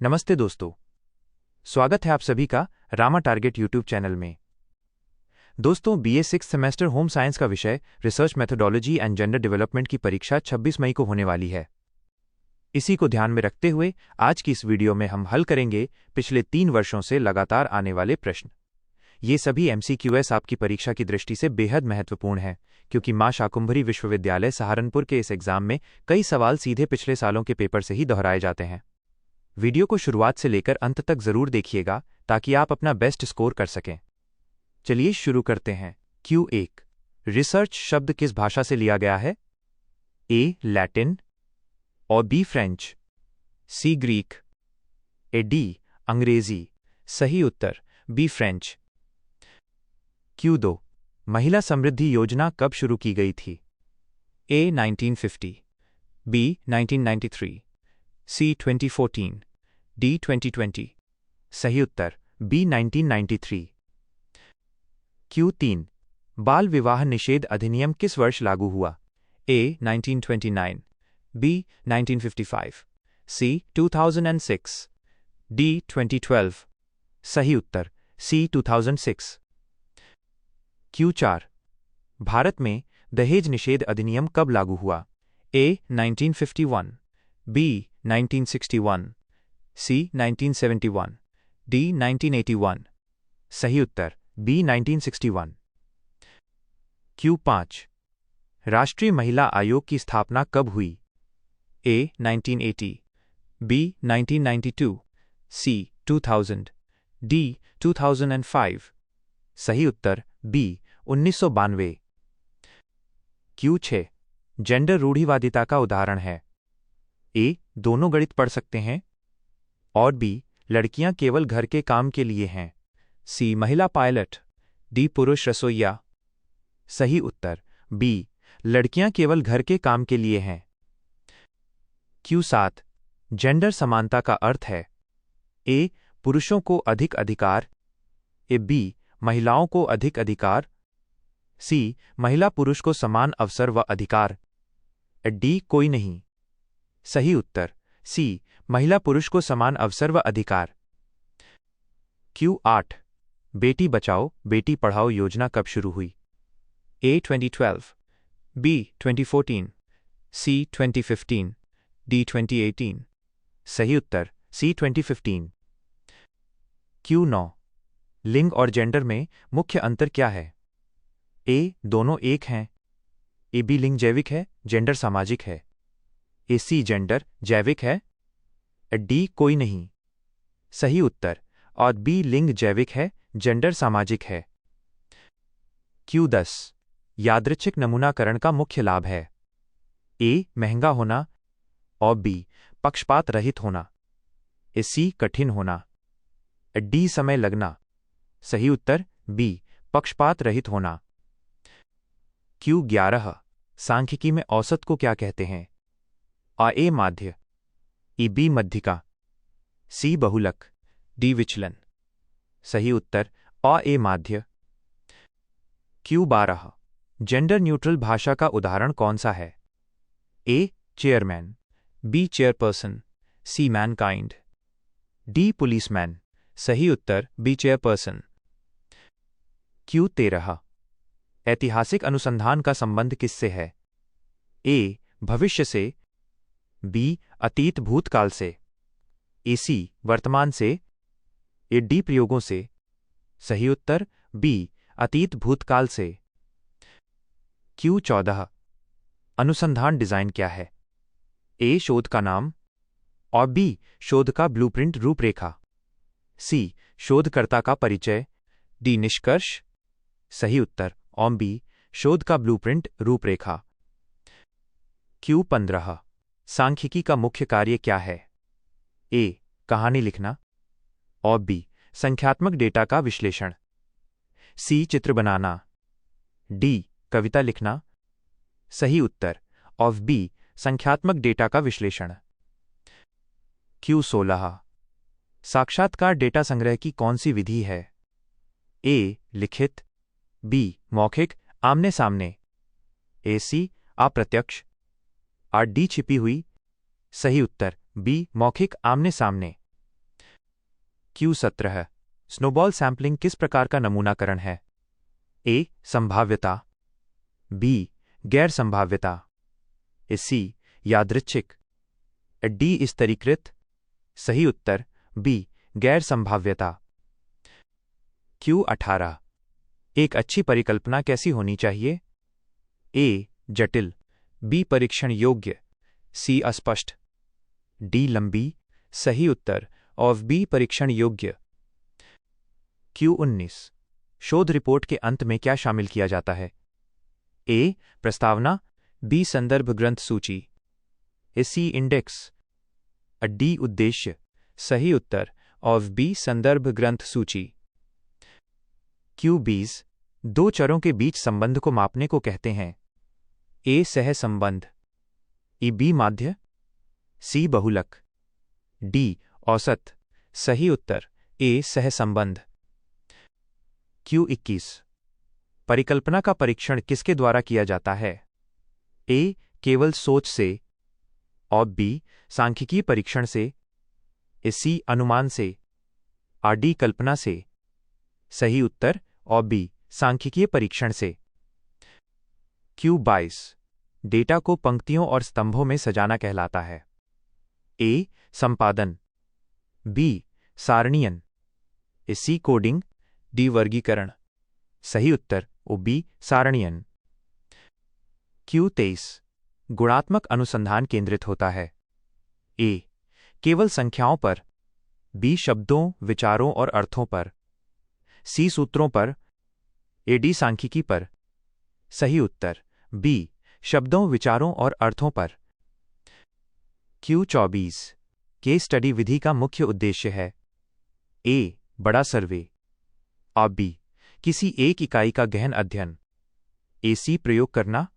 नमस्ते दोस्तों, स्वागत है आप सभी का रामा टारगेट यूट्यूब चैनल में। दोस्तों, बीए 6 सेमेस्टर होम साइंस का विषय research methodology and gender development की परीक्षा 26 मई को होने वाली है। इसी को ध्यान में रखते हुए आज की इस वीडियो में हम हल करेंगे पिछले 3 वर्षों से लगातार आने वाले प्रश्न। ये सभी MCQS आपकी परीक्षा की दृष्टि से बेहद महत्वपूर्ण है, क्योंकि मां शाकुंभरी विश्वविद्यालय सहारनपुर के इस एग्जाम में कई सवाल सीधे पिछले सालों के पेपर से ही दोहराए जाते हैं। वीडियो को शुरुआत से लेकर अंत तक जरूर देखिएगा ताकि आप अपना बेस्ट स्कोर कर सकें। चलिए शुरू करते हैं। Q1, रिसर्च शब्द किस भाषा से लिया गया है? A. लैटिन और B. French, C. Greek, D. अंग्रेजी। सही उत्तर B. फ्रेंच। Q2, महिला समृद्धि योजना कब शुरू की गई थी? A. 1950, B. 1993, C. 2014, D. 2020। सही उत्तर B. 1993। Q3, बाल विवाह निषेध अधिनियम किस वर्ष लागू हुआ? A. 1929, B. 1955, C. 2006, D. 2012। सही उत्तर C. 2006। Q4, भारत में दहेज निषेध अधिनियम कब लागू हुआ? A. 1951, B. 1961, C. 1971, D. 1981। सही उत्तर B. 1961। Q5, राष्ट्रीय महिला आयोग की स्थापना कब हुई? A. 1980, B. 1992, C. 2000, D. 2005। सही उत्तर B. 1992। Q6, जेंडर रूढ़िवादिता का उदाहरण है? A. दोनों गणित पढ़ सकते हैं और B. लड़कियां केवल घर के काम के लिए हैं, C. महिला पायलट, D. पुरुष रसोइया। सही उत्तर B. लड़कियां केवल घर के काम के लिए हैं। Q7, जेंडर समानता का अर्थ है? A. पुरुषों को अधिक अधिकार, B. महिलाओं को अधिक अधिकार, C. महिला पुरुष को समान अवसर व अधिकार, D. कोई नहीं। सही उत्तर C. महिला पुरुष को समान अवसर व अधिकार। Q8, बेटी बचाओ बेटी पढ़ाओ योजना कब शुरू हुई? A. 2012, B. 2014, C. 2015, D. 2018। सही उत्तर C. 2015। Q9, लिंग और जेंडर में मुख्य अंतर क्या है? A. दोनों एक हैं, B. लिंग जैविक है, जेंडर सामाजिक है, C. जेंडर जैविक है, D. कोई नहीं। सही उत्तर और B. लिंग जैविक है, जेंडर सामाजिक है। Q10, यादृच्छिक नमूनाकरण का मुख्य लाभ है? A. महंगा होना और B. पक्षपात रहित होना, C. कठिन होना, D. समय लगना। सही उत्तर B. पक्षपात रहित होना। Q11, सांख्यिकी में औसत को क्या कहते हैं? A. माध्य, B. मध्यिका, C. बहुलक, D. विचलन। सही उत्तर A. माध्य। Q12, जेंडर न्यूट्रल भाषा का उदाहरण कौन सा है? A. Chairman, B. Chairperson, C. Mankind, D. Policeman. सही उत्तर B. चेयरपर्सन। Q13, ऐतिहासिक अनुसंधान का संबंध किससे है? A. भविष्य से, B. अतीत भूतकाल से, C. वर्तमान से, D. प्रयोगों से। सही उत्तर B. अतीत भूतकाल से। Q14, अनुसंधान डिजाइन क्या है? A. शोध का नाम और B. शोध का ब्लूप्रिंट रूपरेखा, C. शोधकर्ता का परिचय, D. निष्कर्ष। सही उत्तर B. शोध का ब्लूप्रिंट रूपरेखा। Q15, सांख्यिकी का मुख्य कार्य क्या है? A. कहानी लिखना और B. संख्यात्मक डेटा का विश्लेषण, C. चित्र बनाना, D. कविता लिखना। सही उत्तर B. संख्यात्मक डेटा का विश्लेषण। Q16, साक्षात्कार डेटा संग्रह की कौन सी विधि है? A. लिखित, B. मौखिक आमने सामने, C. अप्रत्यक्ष, D. छिपी हुई। सही उत्तर B. मौखिक आमने सामने। क्यू 17 स्नोबॉल सैंपलिंग किस प्रकार का नमूनाकरण है? ए संभाव्यता, बी गैर संभाव्यता, सी यादृच्छिक, डी स्तरीकृत। सही उत्तर बी गैर संभाव्यता। क्यू 18 एक अच्छी परिकल्पना कैसी होनी चाहिए? ए जटिल, बी परीक्षण योग्य, सी अस्पष्ट, डी लंबी। सही उत्तर ऑफ बी परीक्षण योग्य। क्यू 19 शोध रिपोर्ट के अंत में क्या शामिल किया जाता है? ए प्रस्तावना, बी संदर्भ ग्रंथ सूची, सी इंडेक्स, डी उद्देश्य। सही उत्तर ऑफ बी संदर्भ ग्रंथ सूची। क्यू 20 दो चरों के बीच संबंध को मापने को कहते हैं? ए सहसंबंध, बी माध्य, सी बहुलक, डी औसत। सही उत्तर ए सहसंबंध। क्यू 21 परिकल्पना का परीक्षण किसके द्वारा किया जाता है? ए केवल सोच से, और बी सांख्यिकीय परीक्षण से, सी अनुमान से, डी कल्पना से। सही उत्तर और बी सांख्यिकीय परीक्षण से। क्यू 22 डेटा को पंक्तियों और स्तंभों में सजाना कहलाता है? ए संपादन, बी सारणीयन, सी कोडिंग, डी वर्गीकरण। सही उत्तर ओ बी सारणीयन। क्यू 23 गुणात्मक अनुसंधान केंद्रित होता है? ए केवल संख्याओं पर, बी शब्दों, विचारों और अर्थों पर, सी सूत्रों पर, डी सांख्यिकी पर। सही उत्तर बी शब्दों, विचारों और अर्थों पर। क्यू 24 केस स्टडी विधि का मुख्य उद्देश्य है? ए बड़ा सर्वे, और बी किसी एक इकाई का गहन अध्ययन, सी प्रयोग करना,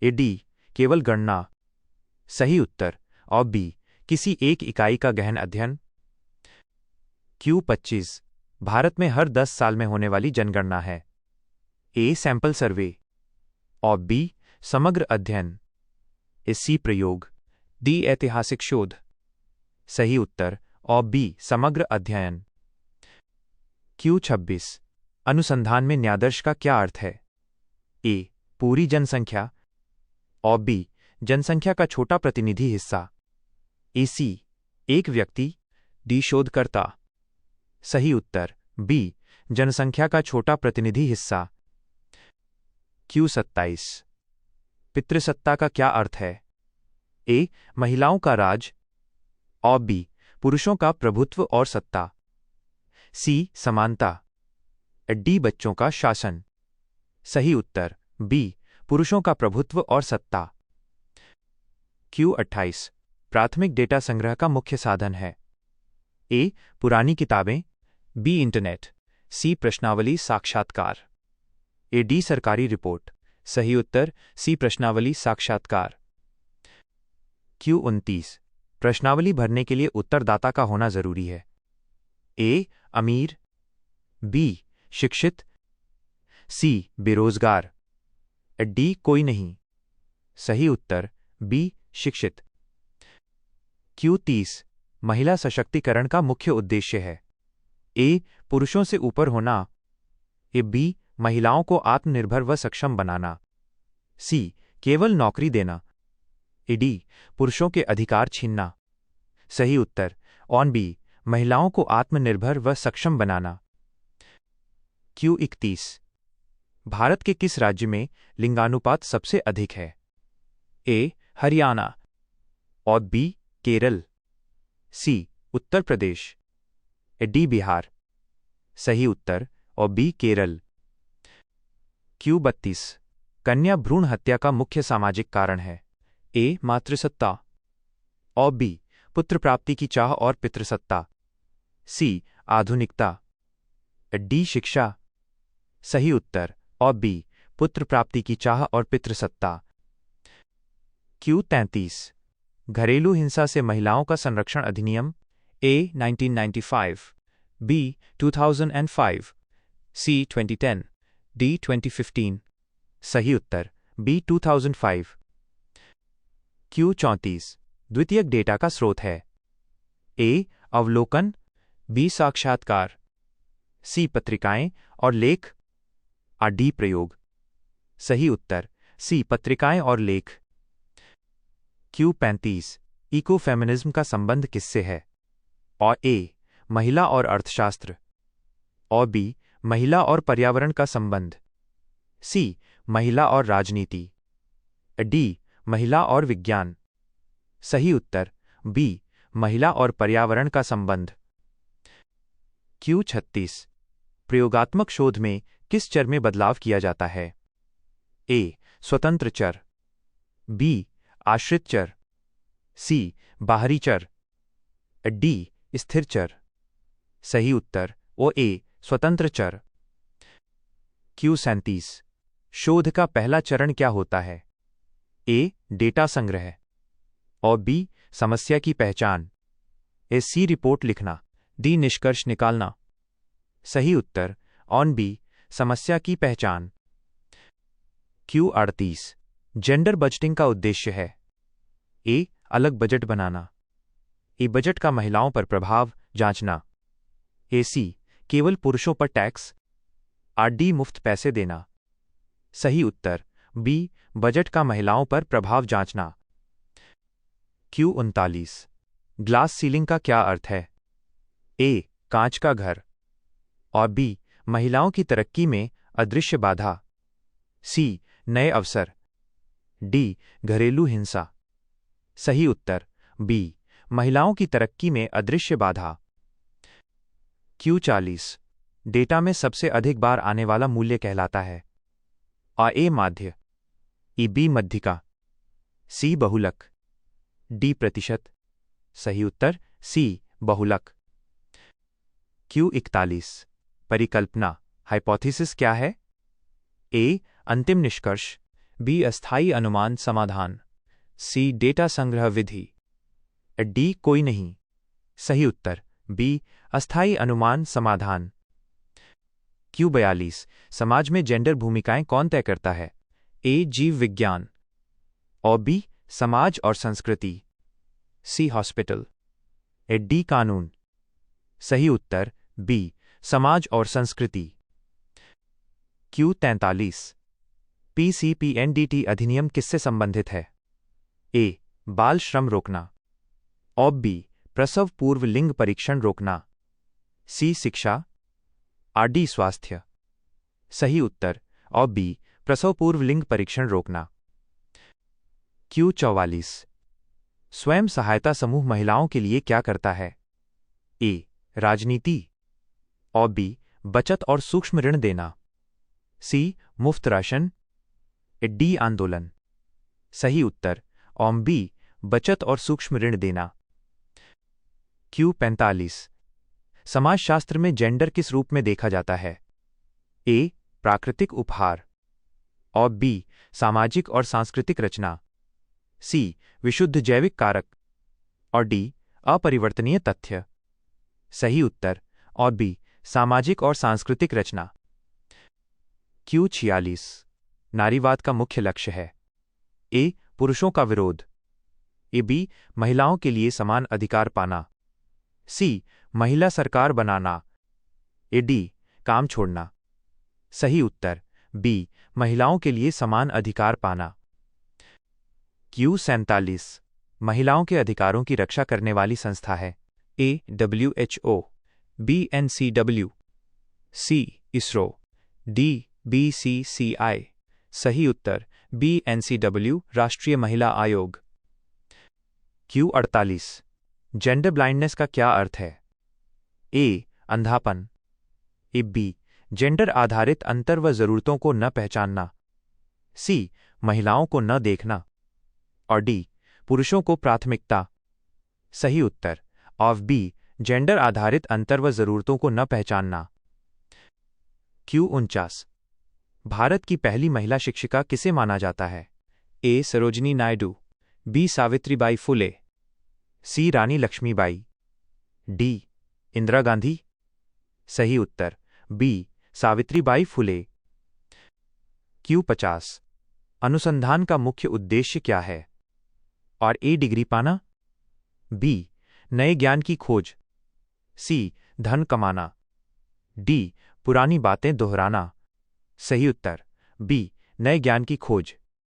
डी केवल गणना। सही उत्तर और बी किसी एक इकाई का गहन अध्ययन। क्यू 25 भारत में हर 10 साल में होने वाली जनगणना है? ए सैंपल सर्वे, और बी समग्र अध्ययन, सी प्रयोग, डी ऐतिहासिक शोध। सही उत्तर और बी समग्र अध्ययन। क्यू 26 अनुसंधान में न्यादर्श का क्या अर्थ है? ए पूरी जनसंख्या, और बी जनसंख्या का छोटा प्रतिनिधि हिस्सा, सी एक व्यक्ति, डी शोधकर्ता। सही उत्तर बी जनसंख्या का छोटा प्रतिनिधि हिस्सा। क्यू 27 पितृसत्ता का क्या अर्थ है? ए महिलाओं का राज, और बी पुरुषों का प्रभुत्व और सत्ता, सी समानता, डी बच्चों का शासन। सही उत्तर बी पुरुषों का प्रभुत्व और सत्ता। क्यू 28 प्राथमिक डेटा संग्रह का मुख्य साधन है? ए पुरानी किताबें, बी इंटरनेट, सी प्रश्नावली साक्षात्कार, डी सरकारी रिपोर्ट। सही उत्तर सी प्रश्नावली साक्षात्कार। क्यू 29 प्रश्नावली भरने के लिए उत्तरदाता का होना जरूरी है? ए अमीर, बी शिक्षित, सी बेरोजगार, डी कोई नहीं। सही उत्तर बी शिक्षित। क्यू 30 महिला सशक्तिकरण का मुख्य उद्देश्य है? ए पुरुषों से ऊपर होना, बी महिलाओं को आत्मनिर्भर व सक्षम बनाना, सी केवल नौकरी देना, डी पुरुषों के अधिकार छीनना। सही उत्तर ऑन बी महिलाओं को आत्मनिर्भर व सक्षम बनाना। क्यू 31 भारत के किस राज्य में लिंगानुपात सबसे अधिक है? ए हरियाणा, और बी केरल, सी उत्तर प्रदेश, डी बिहार। सही उत्तर और बी केरल। क्यू 32 कन्या भ्रूण हत्या का मुख्य सामाजिक कारण है? ए मातृसत्ता, और बी पुत्र प्राप्ति की चाह और पितृसत्ता, सी आधुनिकता, डी शिक्षा। सही उत्तर और बी पुत्र प्राप्ति की चाह और पितृसत्ता। क्यू 33 घरेलू हिंसा से महिलाओं का संरक्षण अधिनियम? ए 1995, बी 2005, सी 2010, डी 2015। सही उत्तर बी 2005। क्यू 34 द्वितीयक डेटा का स्रोत है? ए अवलोकन, बी साक्षात्कार, सी पत्रिकाएं और लेख, और डी प्रयोग। सही उत्तर सी पत्रिकाएं और लेख। Q35 इको फेमिनिज्म का संबंध किससे है? और ए महिला और अर्थशास्त्र, और बी महिला और पर्यावरण का संबंध, सी महिला और राजनीति, डी महिला और विज्ञान। सही उत्तर बी महिला और पर्यावरण का संबंध। Q36 प्रयोगात्मक शोध में किस चर में बदलाव किया जाता है? ए स्वतंत्र चर, बी आश्रित चर, सी बाहरी चर, डी स्थिर चर। सही उत्तर ओ ए स्वतंत्र चर। Q37 शोध का पहला चरण क्या होता है? ए डेटा संग्रह, और बी समस्या की पहचान, सी रिपोर्ट लिखना, डी निष्कर्ष निकालना। सही उत्तर ऑन बी समस्या की पहचान। Q38 जेंडर बजटिंग का उद्देश्य है? ए अलग बजट बनाना, ए बजट का महिलाओं पर प्रभाव जांचना, ए सी केवल पुरुषों पर टैक्स, और डी मुफ्त पैसे देना। सही उत्तर बी बजट का महिलाओं पर प्रभाव जांचना। Q39 ग्लास सीलिंग का क्या अर्थ है? ए कांच का घर, और बी महिलाओं की तरक्की में अदृश्य बाधा, सी नए अवसर, डी घरेलू हिंसा। सही उत्तर बी महिलाओं की तरक्की में अदृश्य बाधा। Q40 डेटा में सबसे अधिक बार आने वाला मूल्य कहलाता है? आ ए माध्य, ई बी मध्यिका, सी बहुलक, डी प्रतिशत। सही उत्तर सी बहुलक। Q41 परिकल्पना हाइपोथेसिस क्या है? ए अंतिम निष्कर्ष, बी अस्थायी अनुमान समाधान, सी डेटा संग्रह विधि, डी कोई नहीं। सही उत्तर बी अस्थायी अनुमान समाधान। Q42 समाज में जेंडर भूमिकाएं कौन तय करता है? ए जीव विज्ञान, और बी समाज और संस्कृति, सी हॉस्पिटल, डी कानून। सही उत्तर बी समाज और संस्कृति। Q43 PCPNDT अधिनियम किससे संबंधित है? ए बाल श्रम रोकना, और बी प्रसव पूर्व लिंग परीक्षण रोकना, सी शिक्षा, और डी स्वास्थ्य। सही उत्तर और बी प्रसव पूर्व लिंग परीक्षण रोकना। Q44 स्वयं सहायता समूह महिलाओं के लिए क्या करता है? ए राजनीति, और बी बचत और सूक्ष्म ऋण देना, सी मुफ्त राशन, डी आंदोलन। सही उत्तर ऑम बी बचत और सूक्ष्म ऋण देना। Q45 समाजशास्त्र में जेंडर किस रूप में देखा जाता है? ए प्राकृतिक उपहार, और बी सामाजिक और सांस्कृतिक रचना, सी विशुद्ध जैविक कारक, और डी अपरिवर्तनीय तथ्य। सही उत्तर और बी सामाजिक और सांस्कृतिक रचना। Q46 नारीवाद का मुख्य लक्ष्य है? ए पुरुषों का विरोध, ए बी महिलाओं के लिए समान अधिकार पाना, सी महिला सरकार बनाना, ए डी काम छोड़ना। सही उत्तर बी महिलाओं के लिए समान अधिकार पाना। Q47 महिलाओं के अधिकारों की रक्षा करने वाली संस्था है? A WHO, B NCW, C ISRO, D BCCI। सही उत्तर बी NCW राष्ट्रीय महिला आयोग। Q48 जेंडर ब्लाइंडनेस का क्या अर्थ है? ए अंधापन, ए बी जेंडर आधारित अंतर व जरूरतों को न पहचानना, सी महिलाओं को न देखना, और डी पुरुषों को प्राथमिकता। सही उत्तर ऑफ बी जेंडर आधारित अंतर व जरूरतों को न पहचानना। Q49 भारत की पहली महिला शिक्षिका किसे माना जाता है? ए सरोजिनी नायडू, बी सावित्रीबाई फुले, सी रानी लक्ष्मीबाई, डी इंदिरा गांधी। सही उत्तर बी सावित्रीबाई फुले। Q50 अनुसंधान का मुख्य उद्देश्य क्या है? और ए डिग्री पाना, बी नए ज्ञान की खोज, सी धन कमाना। डी, पुरानी बातें दोहराना। सही उत्तर बी, नए ज्ञान की खोज।